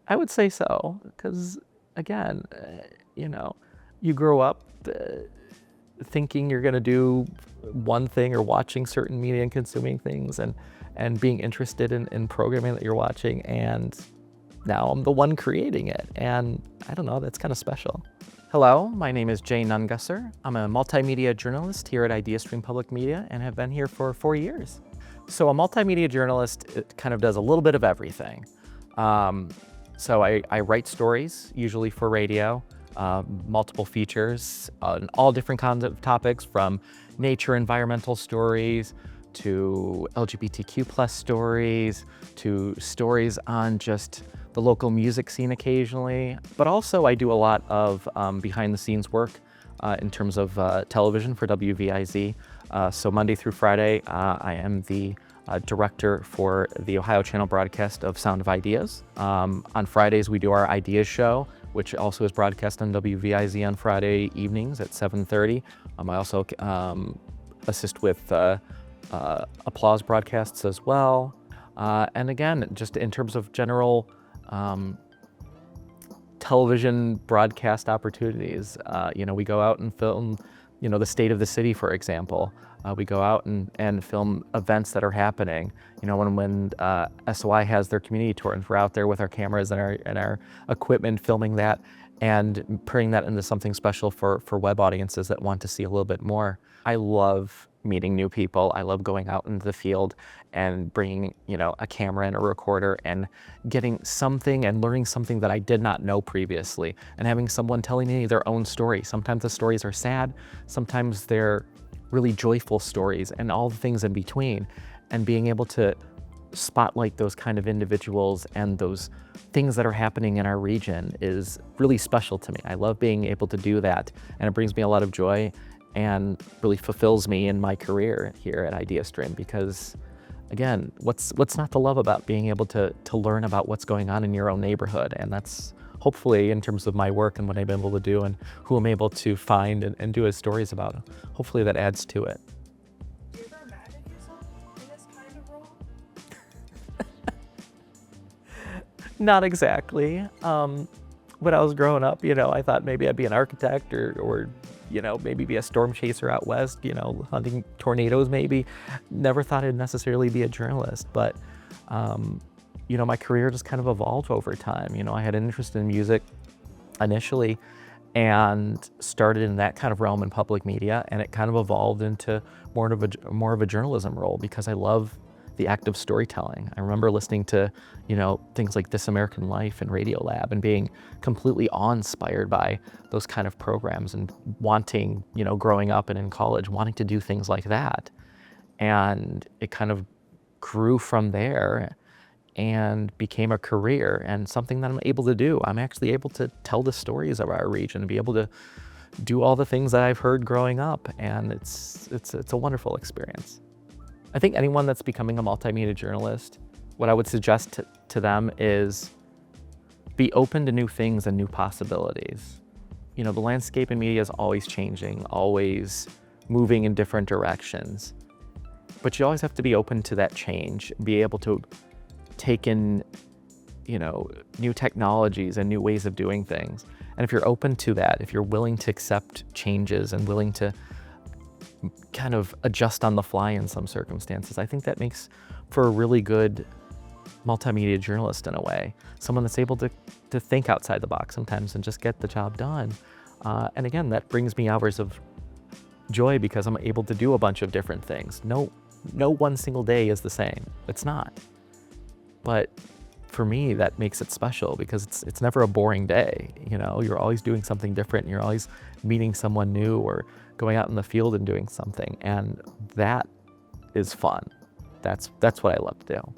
I would say so, because again, you know, you grow up thinking you're going to do one thing or watching certain media and consuming things and being interested in programming that you're watching, and now I'm the one creating it, and I don't know, that's kind of special. Hello, my name is Jay Nungusser. I'm a multimedia journalist here at IdeaStream Public Media and have been here for 4 years. So a multimedia journalist, it kind of does a little bit of everything. So I write stories, usually for radio, multiple features on all different kinds of topics, from nature, environmental stories, to LGBTQ+ stories, to stories on just the local music scene occasionally. But also I do a lot of behind the scenes work in terms of television for WVIZ. So Monday through Friday, I am the director for the Ohio Channel broadcast of Sound of Ideas. On Fridays, we do our Ideas show, which also is broadcast on WVIZ on Friday evenings at 7:30. I also assist with applause broadcasts as well. And again, just in terms of general television broadcast opportunities, we go out and film, the state of the city, for example. We go out and film events that are happening. When SOI has their community tour, and we're out there with our cameras and our equipment filming that and putting that into something special for web audiences that want to see a little bit more. I love meeting new people. I love going out into the field and bringing, a camera and a recorder and getting something and learning something that I did not know previously, and having someone telling me their own story. Sometimes the stories are sad, sometimes they're really joyful stories, and all the things in between, and being able to spotlight those kind of individuals and those things that are happening in our region is really special to me. I love being able to do that, and it brings me a lot of joy and really fulfills me in my career here at IdeaStream, because again, what's not to love about being able to learn about what's going on in your own neighborhood? And that's hopefully, in terms of my work and what I've been able to do and who I'm able to find and do his stories about, hopefully that adds to it. Do you ever imagine yourself in this kind of role? Not exactly. When I was growing up, I thought maybe I'd be an architect or maybe be a storm chaser out west, hunting tornadoes maybe. Never thought I'd necessarily be a journalist, but my career just kind of evolved over time. I had an interest in music initially and started in that kind of realm in public media, and it kind of evolved into more of a journalism role because I love the act of storytelling. I remember listening to, things like This American Life and Radiolab and being completely awe-inspired by those kind of programs and wanting, growing up and in college, wanting to do things like that. And it kind of grew from there and became a career and something that I'm able to do. I'm actually able to tell the stories of our region and be able to do all the things that I've heard growing up, and it's a wonderful experience. I think anyone that's becoming a multimedia journalist, what I would suggest to them is be open to new things and new possibilities. The landscape in media is always changing, always moving in different directions. But you always have to be open to that change, be able to take in, new technologies and new ways of doing things. And if you're open to that, if you're willing to accept changes and willing to kind of adjust on the fly in some circumstances, I think that makes for a really good multimedia journalist in a way. Someone that's able to think outside the box sometimes and just get the job done. And again, that brings me hours of joy because I'm able to do a bunch of different things. No one single day is the same. It's not. But for me, that makes it special because it's never a boring day. You're always doing something different. You're always meeting someone new or going out in the field and doing something. And that is fun. That's what I love to do.